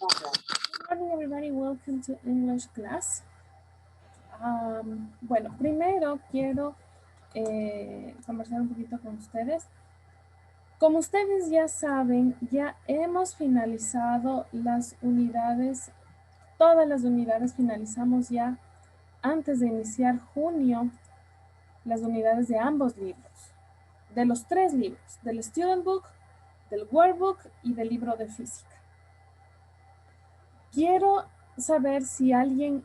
Good morning, everybody. Welcome to English class. Bueno, primero quiero conversar un poquito con ustedes. Como ustedes ya saben, ya hemos finalizado las unidades, todas las unidades finalizamos ya antes de iniciar junio, las unidades de ambos libros, de los tres libros, del Student Book, del Workbook y del libro de física. Quiero saber si alguien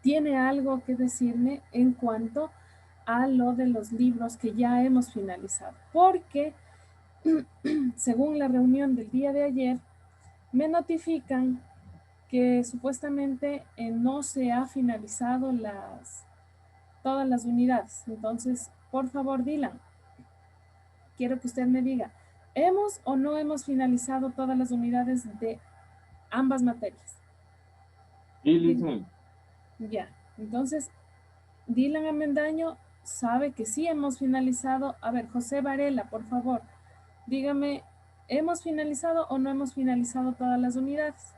tiene algo que decirme en cuanto a lo de los libros que ya hemos finalizado, porque según la reunión del día de ayer, me notifican que supuestamente no se ha finalizado todas las unidades. Entonces, por favor, Dylan, quiero que usted me diga, ¿hemos o no hemos finalizado todas las unidades de ambas materias? Sí, listen. Ya, entonces, Dylan Amendaño sabe que sí hemos finalizado. A ver, José Varela, por favor, dígame, ¿hemos finalizado o no hemos finalizado todas las unidades?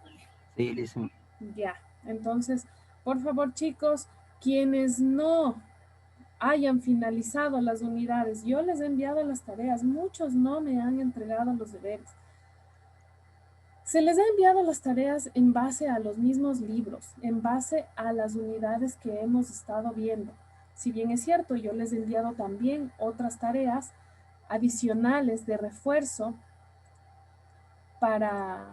Sí, listen. Ya, entonces, por favor, chicos, quienes no hayan finalizado las unidades, yo les he enviado las tareas, muchos no me han entregado los deberes. Se les ha enviado las tareas en base a los mismos libros, en base a las unidades que hemos estado viendo. Si bien es cierto, yo les he enviado también otras tareas adicionales de refuerzo para,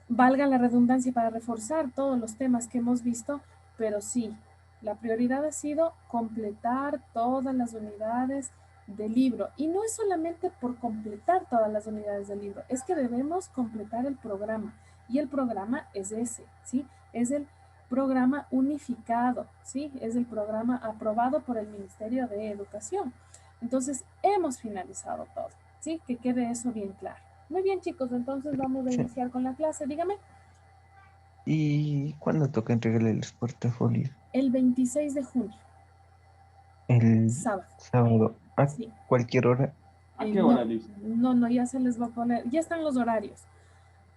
valga la redundancia, para reforzar todos los temas que hemos visto, pero sí, la prioridad ha sido completar todas las unidades del libro. Y no es solamente por completar todas las unidades del libro, es que debemos completar el programa. Y el programa es ese, ¿sí? Es el programa unificado, ¿sí? Es el programa aprobado por el Ministerio de Educación. Entonces, hemos finalizado todo, ¿sí? Que quede eso bien claro. Muy bien, chicos, entonces vamos a iniciar con la clase. Dígame. ¿Y cuándo toca entregarle los portafolios? El 26 de junio, El sábado. sábado, a Sí. cualquier hora. ¿A qué hora, No, Liz? no, ya se les va a poner, ya están los horarios.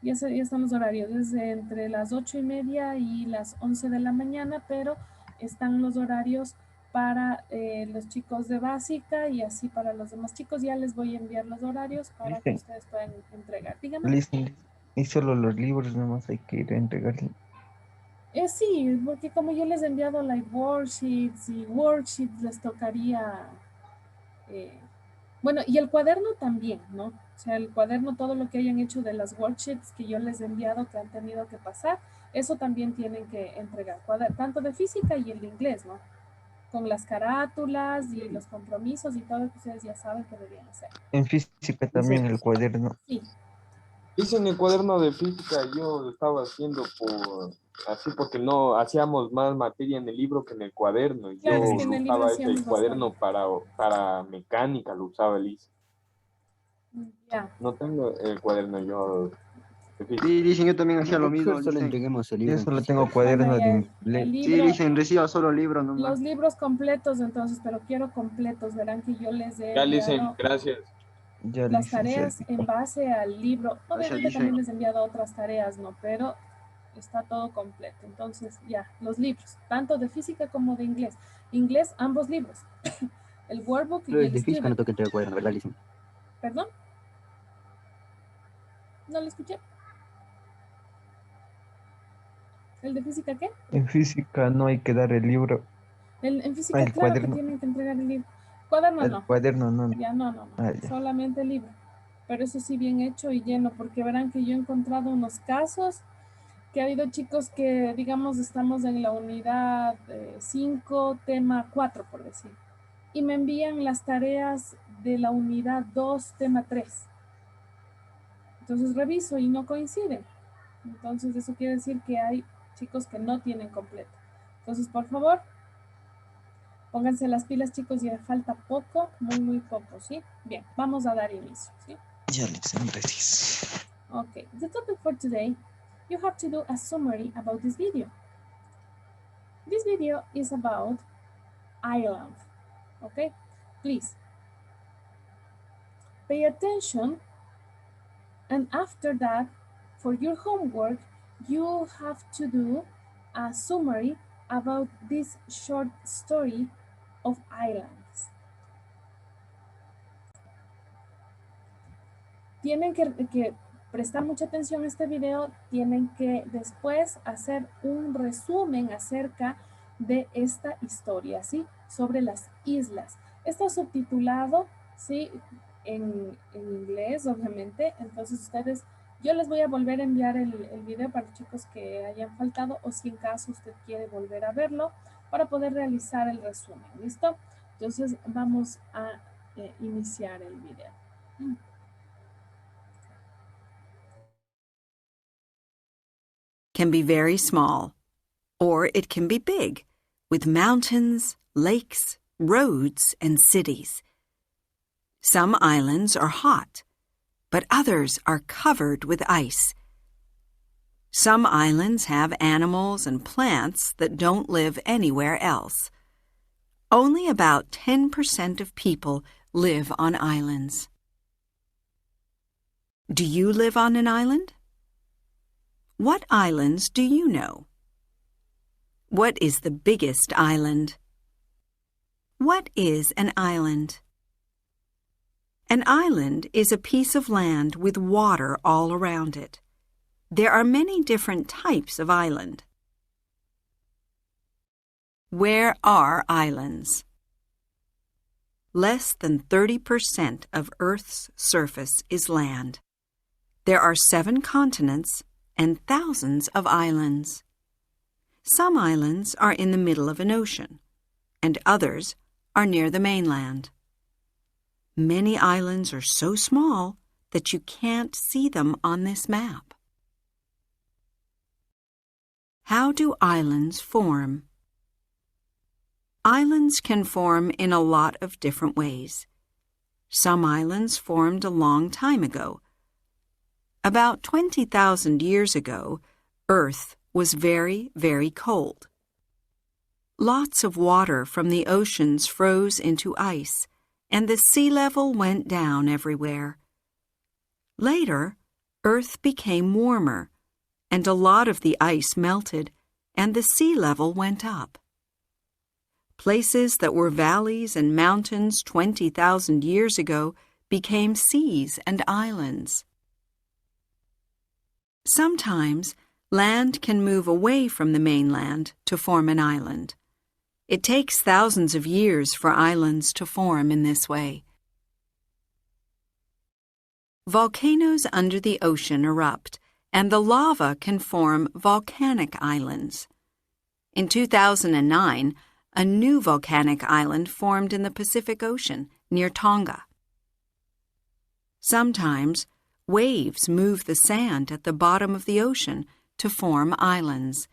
Ya están los horarios, desde entre las 8:30 y las 11 de la mañana, pero están los horarios para los chicos de básica y así para los demás chicos. Ya les voy a enviar los horarios para que Listen, ustedes puedan entregar. Dígame. listen. Y solo los libros nomás hay que ir a entregarle. Sí, porque como yo les he enviado like worksheets y worksheets les tocaría, eh, bueno, y el cuaderno también, ¿no? O sea, el cuaderno, todo lo que hayan hecho de las worksheets que yo les he enviado que han tenido que pasar, eso también tienen que entregar, tanto de física y el de inglés, ¿no? Con las carátulas y los compromisos y todo lo que ustedes ya saben que deberían hacer. En física también el cuaderno. Sí, Hice en el cuaderno de física, yo lo estaba haciendo así porque no hacíamos más materia en el libro que en el cuaderno. Y claro, es yo que en lo el libro usaba ese hacíamos cuaderno bastante. para mecánica, lo usaba Liz. Ya. No tengo el cuaderno yo de física. Sí, dicen, yo también hacía lo Yo mismo, solo dicen. entreguemos el libro. Yo Yo en solo física. tengo Bueno, cuaderno de ya el inglés. Sí, libro, dicen, reciba solo libro nomás. los libros completos entonces, pero quiero completos. Verán que yo les he Ya, Liz, enviado gracias. Ya las licenciado. tareas en base al libro. Gracias, Obviamente dicen. también les he enviado otras tareas, ¿no? Pero está todo completo. Entonces, ya, los libros, tanto de física como de inglés. Inglés, ambos libros. El Workbook Pero y el el de física no Student. toca entregar cuaderno, ¿verdad, dicen? ¿Perdón? ¿No lo escuché? ¿El de física qué? En física no hay que dar el libro. En física, El claro que cuaderno. tienen que entregar el libro. Cuaderno El no. cuaderno no. Ya no. Ah, ya. Solamente el libro. Pero eso sí, bien hecho y lleno, porque verán que yo he encontrado unos casos que ha habido chicos que, digamos, estamos en la unidad 5, tema 4, por decir, y me envían las tareas de la unidad 2, tema 3. Entonces reviso y no coinciden. Entonces eso quiere decir que hay chicos que no tienen completo. Entonces, por favor, pónganse las pilas, chicos, ya falta poco, muy poco, ¿sí? Bien, vamos a dar inicio, ¿sí? Ya licenciado. Okay, the topic for today, you have to do a summary about this video. This video is about Ireland, okay? Please, pay attention And after that, for your homework, you have to do a summary about this short story of islands. Tienen que prestar mucha atención a este video, tienen que después hacer un resumen acerca de esta historia, ¿sí? Sobre las islas. Está subtitulado, ¿sí? En inglés, obviamente. Entonces ustedes, yo les voy a volver a enviar el video para los chicos que hayan faltado o si en caso usted quiere volver a verlo para poder realizar el resumen, ¿listo? Entonces vamos a iniciar el video. Can be very small, or it can be big, with mountains, lakes, roads, and cities. Some islands are hot, but others are covered with ice. Some islands have animals and plants that don't live anywhere else. Only about 10% of people live on islands. Do you live on an island? What islands do you know? What is the biggest island? What is an island? An island is a piece of land with water all around it. There are many different types of island. Where are islands? Less than 30% of Earth's surface is land. There are 7 continents and thousands of islands. Some islands are in the middle of an ocean, and others are near the mainland. Many islands are so small that you can't see them on this map. How do islands form? Islands can form in a lot of different ways. Some islands formed a long time ago. About 20,000 years ago, Earth was very, very cold. Lots of water from the oceans froze into ice, and the sea level went down everywhere. Later, Earth became warmer, and a lot of the ice melted, and the sea level went up. Places that were valleys and mountains 20,000 years ago became seas and islands. Sometimes, land can move away from the mainland to form an island. It takes thousands of years for islands to form in this way. Volcanoes under the ocean erupt, and the lava can form volcanic islands. In 2009, a new volcanic island formed in the Pacific Ocean near Tonga. Sometimes, waves move the sand at the bottom of the ocean to form islands.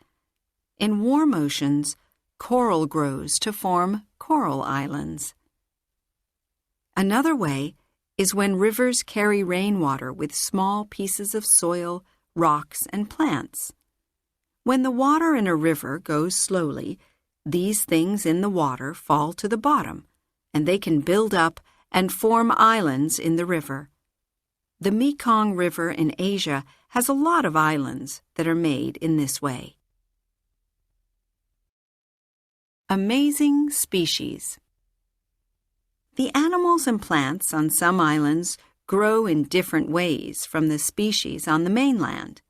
In warm oceans, coral grows to form coral islands. Another way is when rivers carry rainwater with small pieces of soil, rocks, and plants. When the water in a river goes slowly, these things in the water fall to the bottom, and they can build up and form islands in the river. The Mekong River in Asia has a lot of islands that are made in this way. Amazing species. The animals and plants on some islands grow in different ways from the species on the mainland.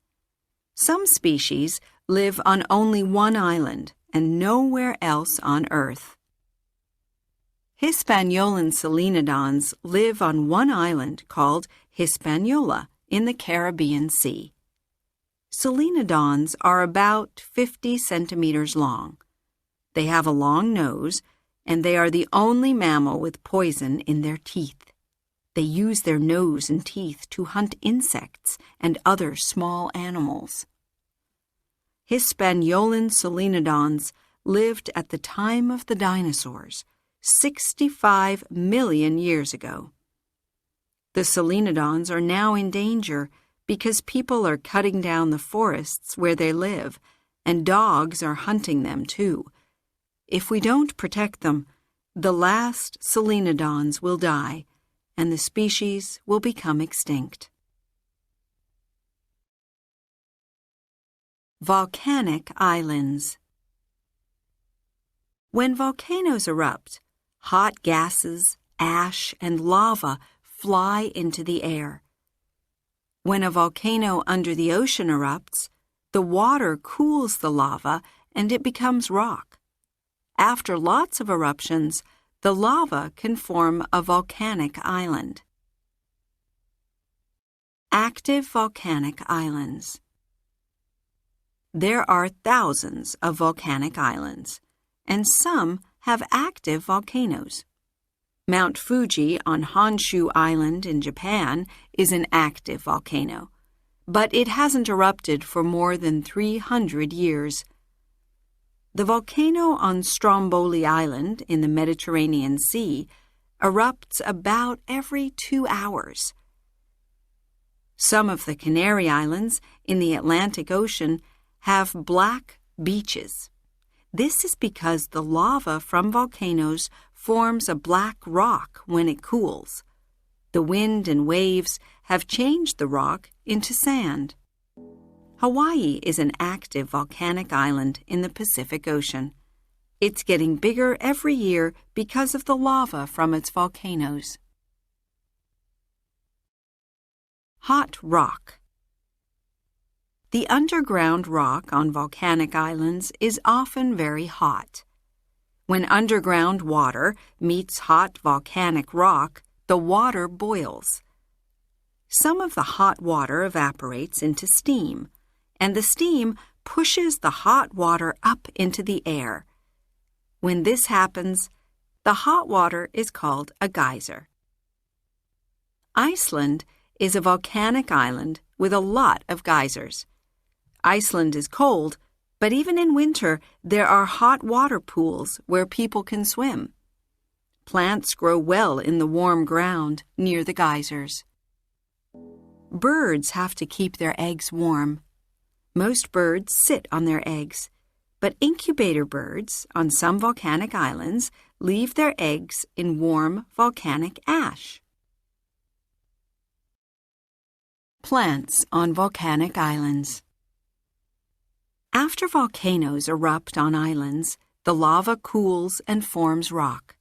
Some species live on only one island and nowhere else on Earth. Hispaniolan selenodons live on one island called Hispaniola in the Caribbean Sea. Selenodons are about 50 centimeters long. They have a long nose, and they are the only mammal with poison in their teeth. They use their nose and teeth to hunt insects and other small animals. Hispaniolan selenodons lived at the time of the dinosaurs, 65 million years ago. The selenodons are now in danger because people are cutting down the forests where they live, and dogs are hunting them too. If we don't protect them, the last selenodons will die, and the species will become extinct. Volcanic islands. When volcanoes erupt, hot gases, ash, and lava fly into the air. When a volcano under the ocean erupts, the water cools the lava and it becomes rock. After lots of eruptions, the lava can form a volcanic island. Active volcanic islands. There are thousands of volcanic islands, and some have active volcanoes. Mount Fuji on Honshu Island in Japan is an active volcano, but it hasn't erupted for more than 300 years. The volcano on Stromboli Island in the Mediterranean Sea erupts about every 2 hours. Some of the Canary Islands in the Atlantic Ocean have black beaches. This is because the lava from volcanoes forms a black rock when it cools. The wind and waves have changed the rock into sand. Hawaii is an active volcanic island in the Pacific Ocean. It's getting bigger every year because of the lava from its volcanoes. Hot rock. The underground rock on volcanic islands is often very hot. When underground water meets hot volcanic rock, the water boils. Some of the hot water evaporates into steam, and the steam pushes the hot water up into the air. When this happens, the hot water is called a geyser. Iceland is a volcanic island with a lot of geysers. Iceland is cold, but even in winter, there are hot water pools where people can swim. Plants grow well in the warm ground near the geysers. Birds have to keep their eggs warm. Most birds sit on their eggs, but incubator birds on some volcanic islands leave their eggs in warm volcanic ash. Plants on volcanic islands. After volcanoes erupt on islands, the lava cools and forms rock.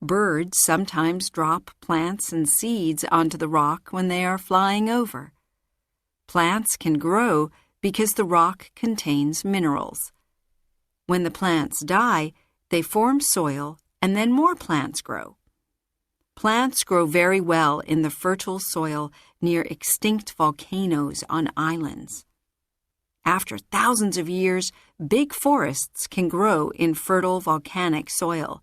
Birds sometimes drop plants and seeds onto the rock when they are flying over. Plants can grow because the rock contains minerals. When the plants die, they form soil and then more plants grow. Plants grow very well in the fertile soil near extinct volcanoes on islands. After thousands of years, big forests can grow in fertile volcanic soil.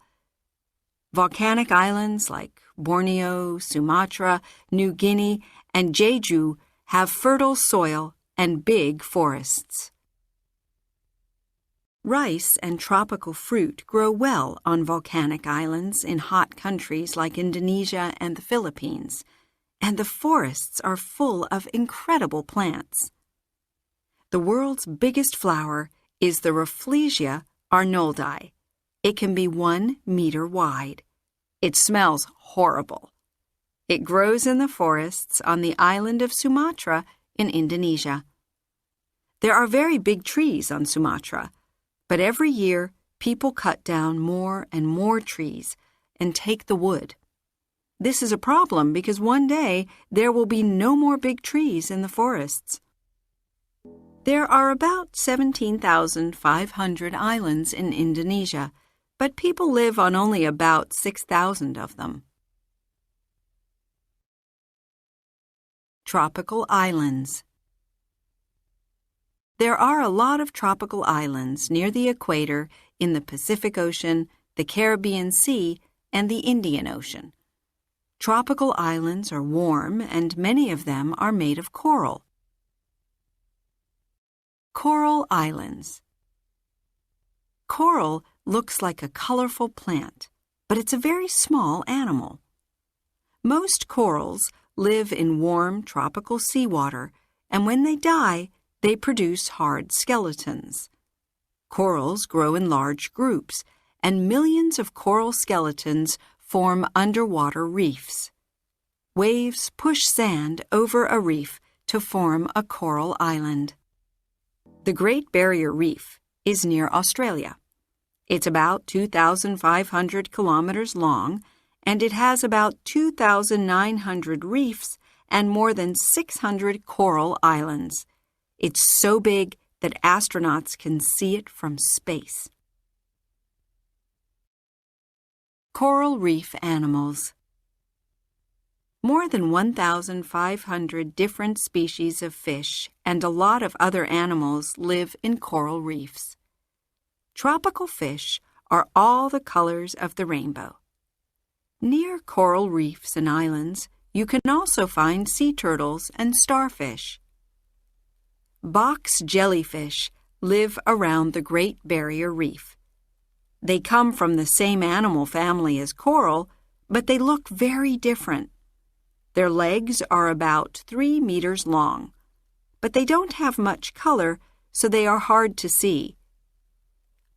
Volcanic islands like Borneo, Sumatra, New Guinea, and Jeju have fertile soil and big forests. Rice and tropical fruit grow well on volcanic islands in hot countries like Indonesia and the Philippines, and the forests are full of incredible plants. The world's biggest flower is the Rafflesia arnoldii. It can be 1 meter wide. It smells horrible. It grows in the forests on the island of Sumatra in Indonesia. There are very big trees on Sumatra, but every year people cut down more and more trees and take the wood. This is a problem because one day there will be no more big trees in the forests. There are about 17,500 islands in Indonesia, but people live on only about 6,000 of them. Tropical islands. There are a lot of tropical islands near the equator in the Pacific Ocean, the Caribbean Sea, and the Indian Ocean. Tropical islands are warm, and many of them are made of coral. Coral islands. Coral looks like a colorful plant, but it's a very small animal. Most corals live in warm tropical seawater, and when they die, they produce hard skeletons. Corals grow in large groups, and millions of coral skeletons form underwater reefs. Waves push sand over a reef to form a coral island. The Great Barrier Reef is near Australia. It's about 2,500 kilometers long, and it has about 2,900 reefs and more than 600 coral islands. It's so big that astronauts can see it from space. Coral reef animals. More than 1,500 different species of fish and a lot of other animals live in coral reefs. Tropical fish are all the colors of the rainbow. Near coral reefs and islands, you can also find sea turtles and starfish. Box jellyfish live around the Great Barrier Reef. They come from the same animal family as coral, but they look very different. Their legs are about 3 meters long, but they don't have much color, so they are hard to see.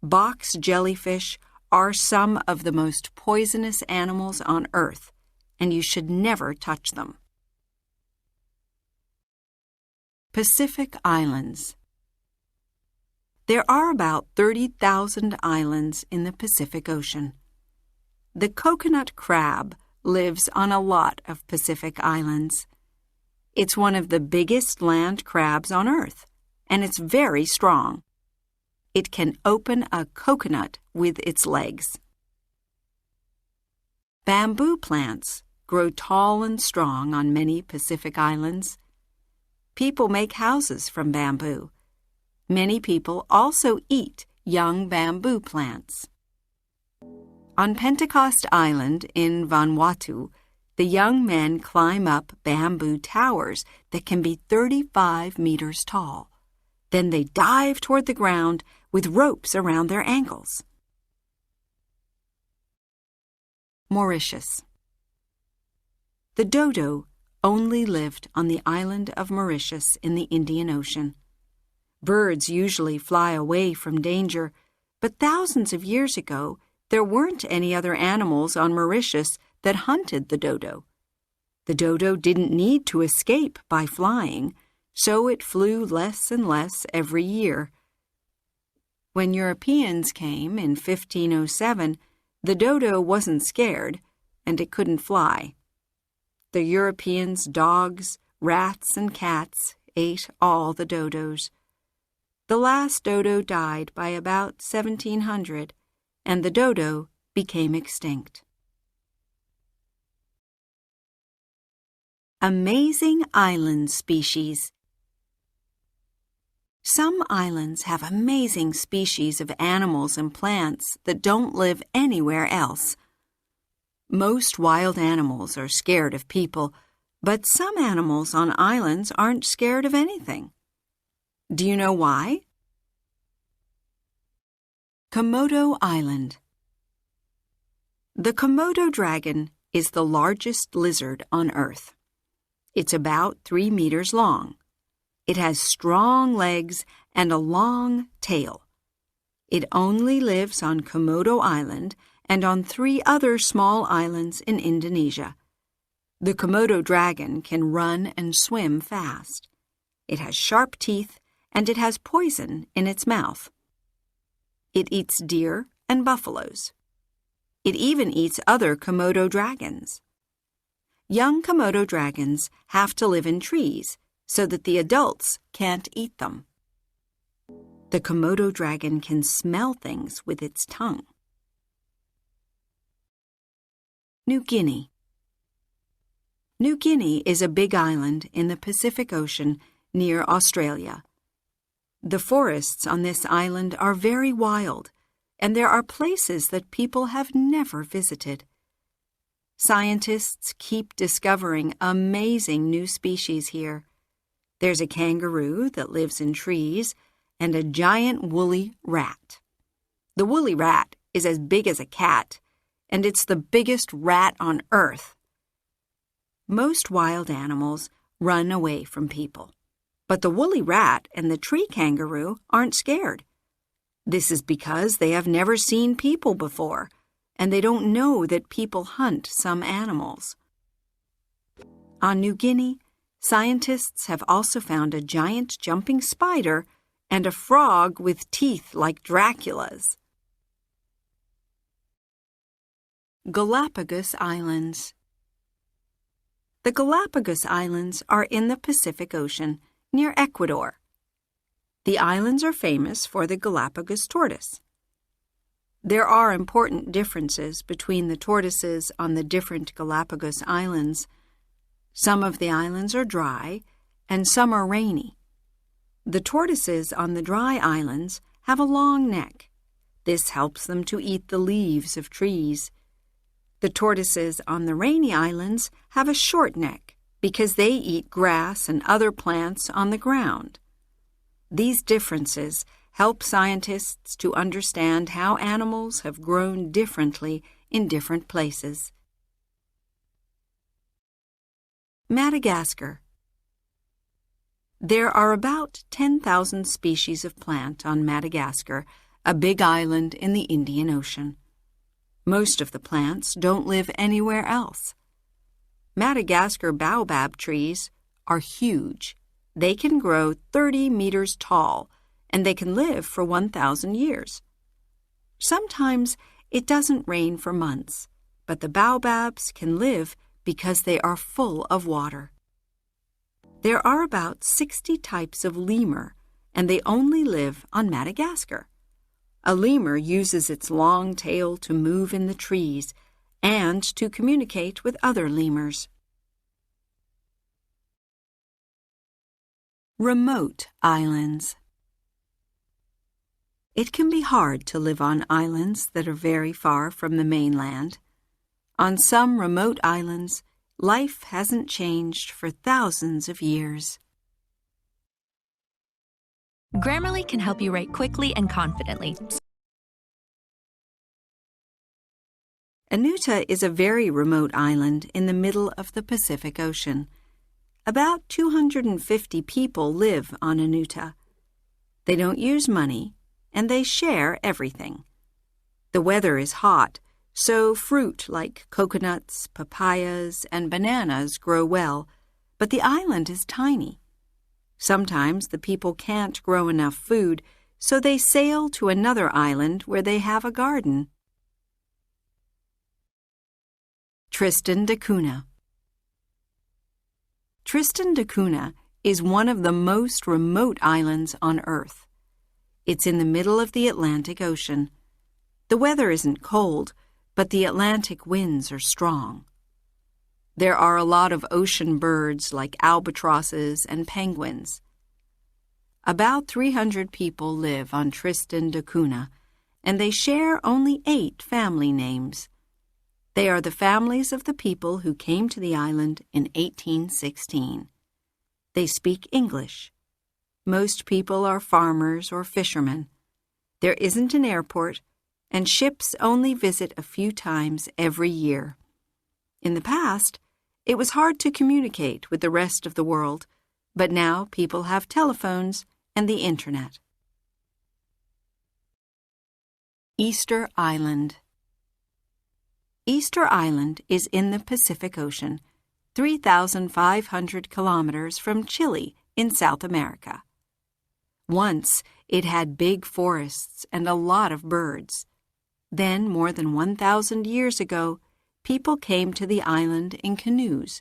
Box jellyfish are some of the most poisonous animals on Earth, and you should never touch them. Pacific Islands. There are about 30,000 islands in the Pacific Ocean. The coconut crab lives on a lot of Pacific islands. It's one of the biggest land crabs on Earth, and it's very strong. It can open a coconut with its legs. Bamboo plants grow tall and strong on many Pacific islands. People make houses from bamboo. Many people also eat young bamboo plants. On Pentecost Island in Vanuatu, the young men climb up bamboo towers that can be 35 meters tall. Then they dive toward the ground with ropes around their ankles. Mauritius. The dodo only lived on the island of Mauritius in the Indian Ocean. Birds usually fly away from danger, but thousands of years ago, there weren't any other animals on Mauritius that hunted the dodo. The dodo didn't need to escape by flying, so it flew less and less every year. When Europeans came in 1507, the dodo wasn't scared, and it couldn't fly. The Europeans' dogs, rats, and cats ate all the dodos. The last dodo died by about 1700, and the dodo became extinct. Amazing island species. Some islands have amazing species of animals and plants that don't live anywhere else. Most wild animals are scared of people, but some animals on islands aren't scared of anything. Do you know why? Komodo Island. The Komodo dragon is the largest lizard on Earth. It's about 3 meters long. It has strong legs and a long tail. It only lives on Komodo Island and on 3 other small islands in Indonesia. The Komodo dragon can run and swim fast. It has sharp teeth and it has poison in its mouth. It eats deer and buffaloes. It even eats other Komodo dragons. Young Komodo dragons have to live in trees so that the adults can't eat them. The Komodo dragon can smell things with its tongue. New Guinea. New Guinea is a big island in the Pacific Ocean near Australia. The forests on this island are very wild, and there are places that people have never visited. Scientists keep discovering amazing new species here. There's a kangaroo that lives in trees and a giant woolly rat. The woolly rat is as big as a cat, and it's the biggest rat on Earth. Most wild animals run away from people, but the woolly rat and the tree kangaroo aren't scared. This is because they have never seen people before, and they don't know that people hunt some animals. On New Guinea, scientists have also found a giant jumping spider and a frog with teeth like Dracula's. Galapagos Islands. The Galapagos Islands are in the Pacific Ocean, near Ecuador. The islands are famous for the Galapagos tortoise. There are important differences between the tortoises on the different Galapagos Islands. Some of the islands are dry, and some are rainy. The tortoises on the dry islands have a long neck. This helps them to eat the leaves of trees. The tortoises on the rainy islands have a short neck because they eat grass and other plants on the ground. These differences help scientists to understand how animals have grown differently in different places. Madagascar. There are about 10,000 species of plant on Madagascar, a big island in the Indian Ocean. Most of the plants don't live anywhere else. Madagascar baobab trees are huge. They can grow 30 meters tall, and they can live for 1,000 years. Sometimes it doesn't rain for months, but the baobabs can live because they are full of water. There are about 60 types of lemur, and they only live on Madagascar. A lemur uses its long tail to move in the trees and to communicate with other lemurs. Remote islands. It can be hard to live on islands that are very far from the mainland. On some remote islands, life hasn't changed for thousands of years. Grammarly can help you write quickly and confidently. Enuta is a very remote island in the middle of the Pacific Ocean. About 250 people live on Enuta. They don't use money, and they share everything. The weather is hot, so fruit like coconuts, papayas, and bananas grow well, but the island is tiny. Sometimes the people can't grow enough food, so they sail to another island where they have a garden. Tristan da Cunha. Tristan da Cunha is one of the most remote islands on Earth. It's in the middle of the Atlantic Ocean. The weather isn't cold, but the Atlantic winds are strong. There are a lot of ocean birds like albatrosses and penguins. About 300 people live on Tristan da Cunha, and they share only 8 family names. They are the families of the people who came to the island in 1816. They speak English. Most people are farmers or fishermen. There isn't an airport, and ships only visit a few times every year. In the past, it was hard to communicate with the rest of the world, but now people have telephones and the internet. Easter Island. Easter Island is in the Pacific Ocean, 3,500 kilometers from Chile in South America. Once, it had big forests and a lot of birds. Then, more than 1,000 years ago, people came to the island in canoes.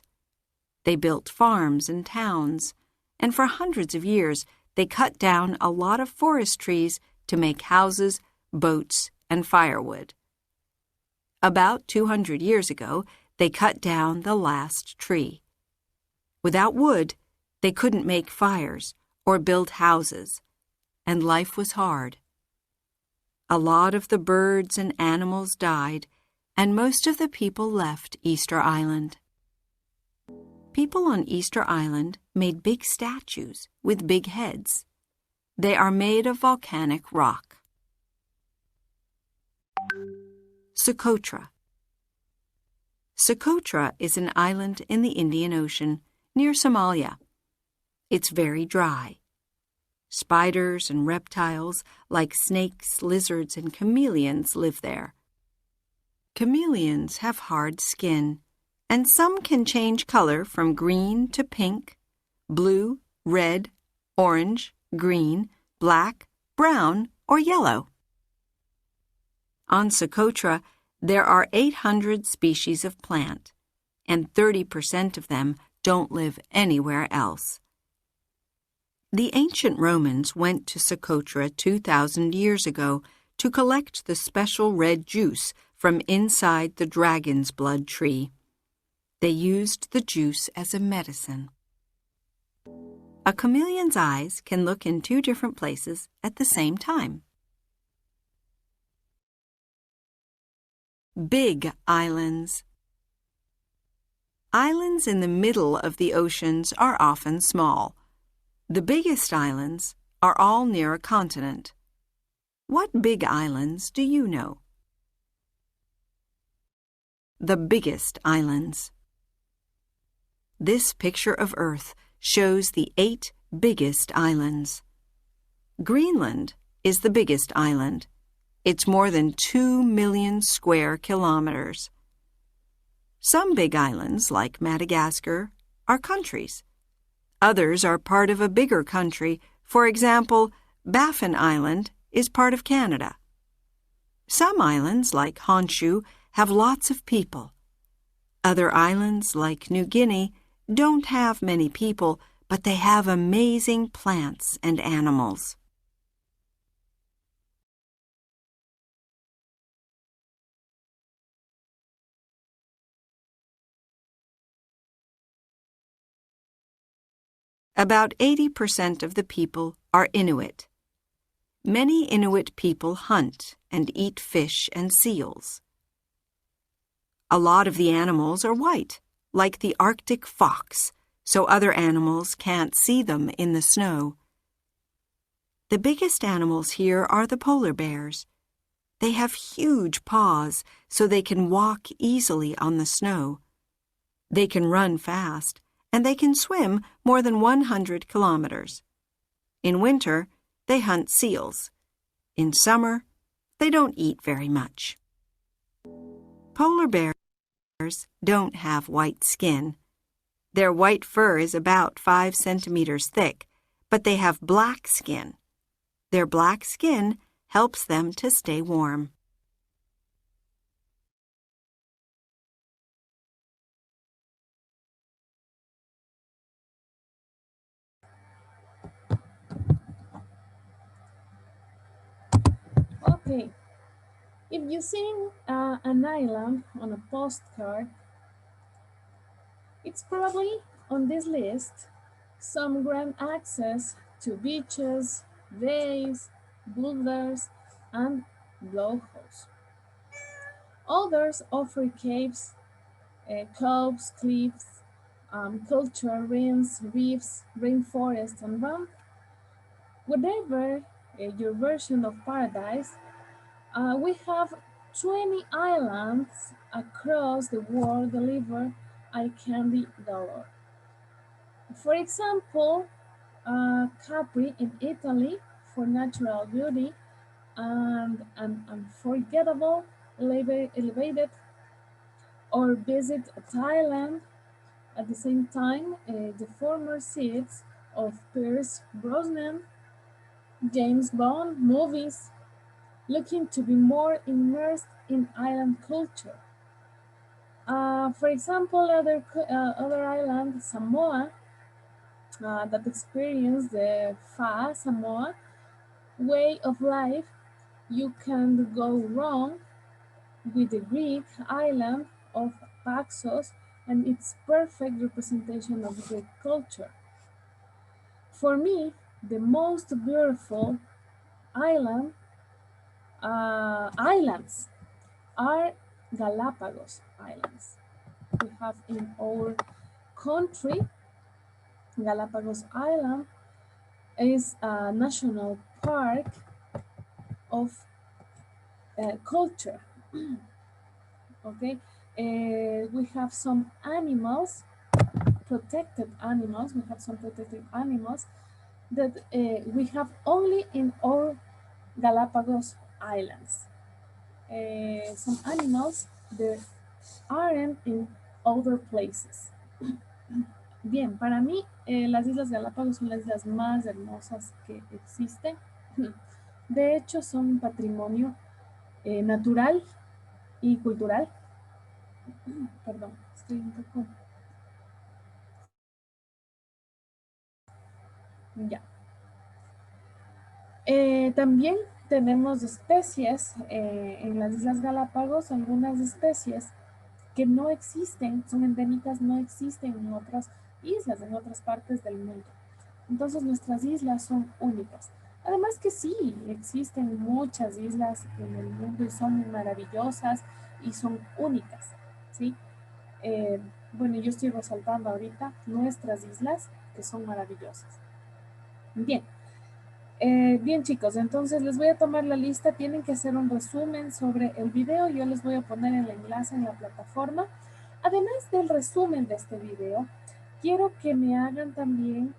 They built farms and towns, and for hundreds of years, they cut down a lot of forest trees to make houses, boats, and firewood. About 200 years ago, they cut down the last tree. Without wood, they couldn't make fires or build houses, and life was hard. A lot of the birds and animals died, and most of the people left Easter Island. People on Easter Island made big statues with big heads. They are made of volcanic rock. Socotra. Socotra is an island in the Indian Ocean near Somalia. It's very dry. Spiders and reptiles like snakes, lizards, and chameleons live there. Chameleons have hard skin, and some can change color from green to pink, blue, red, orange, green, black, brown, or yellow. On Socotra, there are 800 species of plant, and 30% of them don't live anywhere else. The ancient Romans went to Socotra 2,000 years ago to collect the special red juice from inside the dragon's blood tree. They used the juice as a medicine. A chameleon's eyes can look in two different places at the same time. Big islands. Islands in the middle of the oceans are often small. The biggest islands are all near a continent. What big islands do you know? The biggest islands. This picture of Earth shows the 8 biggest islands. Greenland is the biggest island. It's more than 2 million square kilometers. Some big islands, like Madagascar, are countries. Others are part of a bigger country. For example, Baffin Island is part of Canada. Some islands, like Honshu, have lots of people. Other islands, like New Guinea, don't have many people, but they have amazing plants and animals. About 80% of the people are Inuit. Many Inuit people hunt and eat fish and seals. A lot of the animals are white, like the Arctic fox, so other animals can't see them in the snow. The biggest animals here are the polar bears. They have huge paws, so they can walk easily on the snow. They can run fast, and they can swim more than 100 kilometers. In winter, they hunt seals. In summer, they don't eat very much. Polar bears don't have white skin. Their white fur is about 5 centimeters thick, but they have black skin. Their black skin helps them to stay warm. Okay, if you see an island on a postcard, it's probably on this list some grand access to beaches, bays, boulders, and blowholes. Others offer caves, coves, cliffs, culture, ruins, reefs, rainforests, and ramp. Whatever your version of paradise, we have 20 islands across the world deliver eye candy galore. For example, Capri in Italy for natural beauty and an unforgettable elevated, or visit Thailand at the same time, the former seats of Pierce Brosnan, James Bond movies, looking to be more immersed in island culture. For example, other island, Samoa, that experience the Fa Samoa way of life. You can go wrong with the Greek island of Paxos and its perfect representation of Greek culture. For me, the most beautiful islands are Galapagos Islands. We have in our country, Galapagos Island is a national park of culture. Okay, we have some animals, protected animals. We have some protected animals that we have only in our Galapagos Islands. Some animals that aren't in other places. Bien, para mí las Islas Galápagos son las islas más hermosas que existen. De hecho, son un patrimonio natural y cultural. Perdón, estoy un poco... Ya. También tenemos especies en las Islas Galápagos, algunas especies que no existen, son endémicas, no existen en otras islas, en otras partes del mundo. Entonces nuestras islas son únicas. Además que sí, existen muchas islas en el mundo y son maravillosas y son únicas, ¿sí? Bueno, yo estoy resaltando ahorita nuestras islas que son maravillosas. Bien. Bien chicos, entonces les voy a tomar la lista, tienen que hacer un resumen sobre el video, yo les voy a poner el enlace en la plataforma. Además del resumen de este video, quiero que me hagan también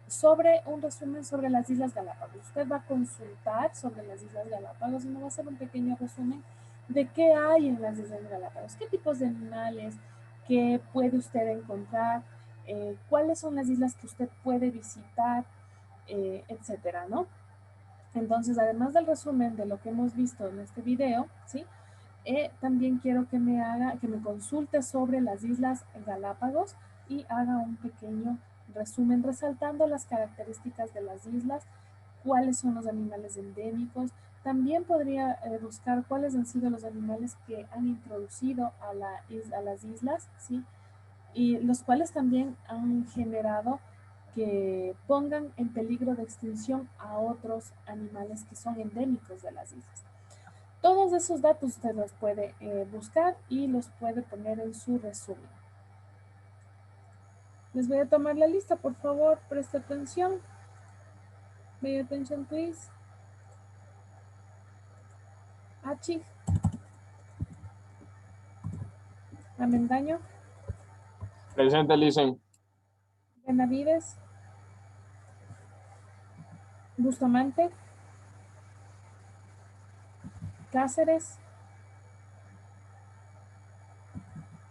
sobre un resumen sobre las Islas Galápagos. Usted va a consultar sobre las Islas Galápagos y me va a hacer un pequeño resumen de qué hay en las Islas Galápagos, qué tipos de animales, qué puede usted encontrar, cuáles son las islas que usted puede visitar, etcétera, ¿no? Entonces, además del resumen de lo que hemos visto en este video, ¿sí? También quiero que me consulte sobre las Islas Galápagos y haga un pequeño resumen resaltando las características de las islas, cuáles son los animales endémicos. También podría buscar cuáles han sido los animales que han introducido a las islas, ¿sí? Y los cuales también han generado que pongan en peligro de extinción a otros animales que son endémicos de las islas. Todos esos datos usted los puede buscar y los puede poner en su resumen. Les voy a tomar la lista, por favor, preste atención. Pay attention, please. Achi. Amendaño. Presente, Licen. Benavides. Bustamante. Cáceres.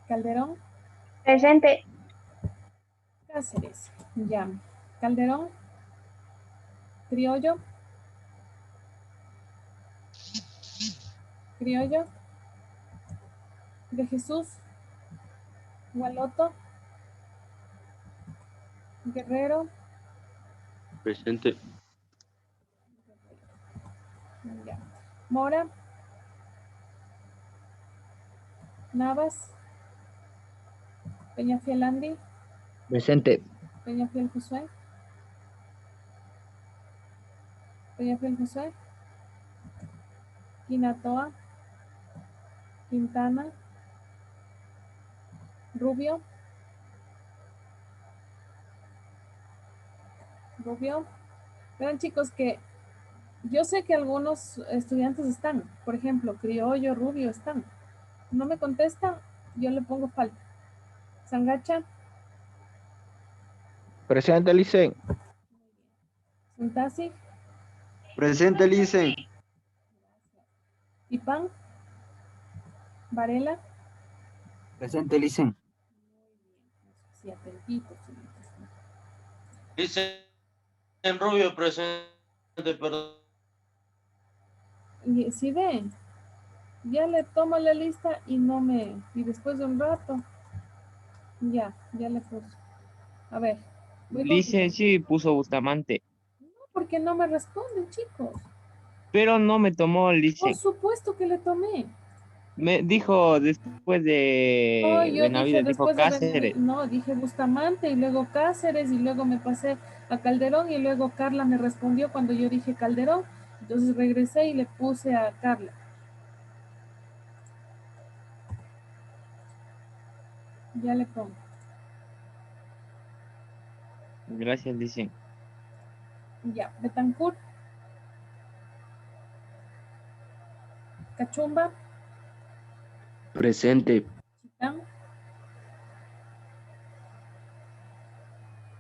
Calderón. Presente. Cáceres. Ya. Calderón. Criollo. Criollo. De Jesús. Gualoto. Guerrero. Presente. Ya. Mora. Navas. Peñafiel Andy. Presente. Peñafiel Josué. Peñafiel Josué. Quinatoa. Quintana. Rubio. Rubio. Vean chicos que yo sé que algunos estudiantes están, por ejemplo, Criollo, Rubio están. No me contestan, yo le pongo falta. Sangacha. Presente, Licen. Suntasi. Presente, Licen. Ipán. Varela. Presente, Licen. Sí, atentitos. Dice en Rubio presente, perdón. Y si ven, ya le tomo la lista y no me... Y después de un rato, ya le puse. A ver. Voy Licen sí puso Bustamante, porque no me responden, chicos. pero no me tomó Por Licen. supuesto que le tomé. Me dijo después No, de yo dije Benavides, dijo después de Cáceres. no, dije Bustamante y luego Cáceres y luego me pasé a Calderón y luego Carla me respondió cuando yo dije Calderón. Entonces regresé y le puse a Carla. Ya le pongo. Gracias, Licen. Ya, Betancourt. Cachumba. Presente. Chitán.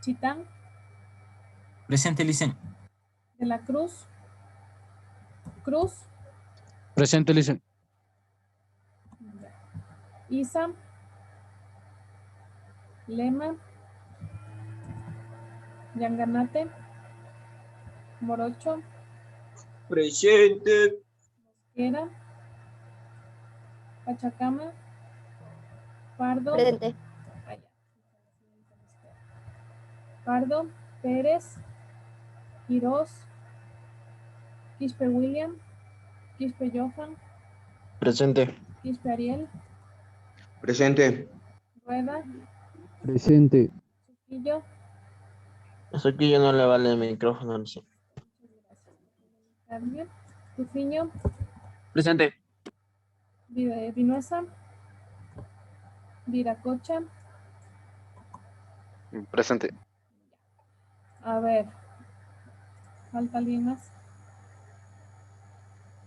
Chitán. Presente, Licen. De la Cruz. Cruz. Presente, Licen. Isa. Lema, Yanganate, Morocho, Presente. Mosquera, Pachacama, Pardo, Presente. Pardo, Pérez, Quirós, Quispe William, Quispe Johan, Presente. Quispe Ariel, Presente. Rueda, Presente. Trujillo. Eso aquí ya no le vale el micrófono, no sé. Carmen, Tufiño, Presente. Vinuesa, Viracocha. Presente. A ver, falta alguien más.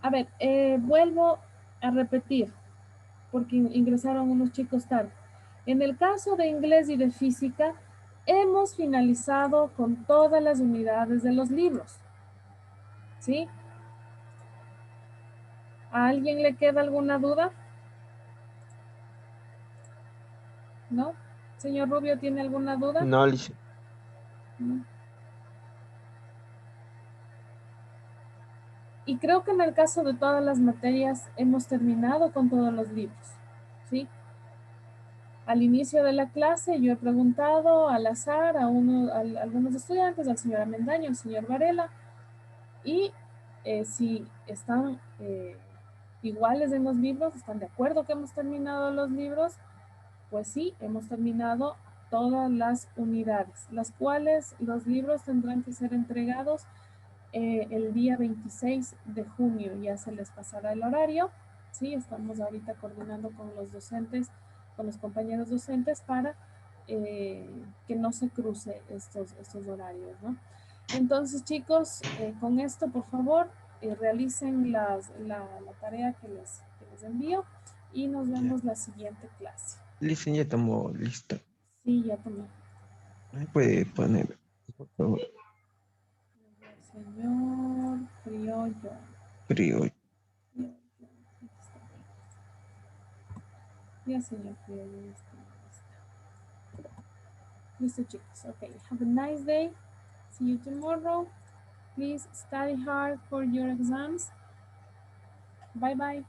A ver, vuelvo a repetir, porque ingresaron unos chicos tarde. En el caso de inglés y de física, hemos finalizado con todas las unidades de los libros. ¿Sí? ¿A alguien le queda alguna duda? ¿No? Señor Rubio, ¿tiene alguna duda? No, Licen. No. Y creo que en el caso de todas las materias hemos terminado con todos los libros, ¿sí? Al inicio de la clase yo he preguntado al azar a algunos estudiantes, al señor Amendaño, al señor Varela, y si están iguales en los libros, están de acuerdo que hemos terminado los libros, pues sí, hemos terminado todas las unidades, las cuales los libros tendrán que ser entregados el día 26 de junio. Ya se les pasará el horario, ¿sí? Estamos ahorita coordinando con los docentes, con los compañeros docentes para que no se cruce estos horarios, ¿no? Entonces, chicos, con esto, por favor, realicen la tarea que les envío y nos vemos la siguiente clase. Licen ya tomó lista. Sí, ya tomé. ¿Me puede poner, por favor? Señor Criollo. Criollo. Ya, señor Criollo, ya está. Listo, chicos. Okay, have a nice day. See you tomorrow. Please study hard for your exams. Bye bye.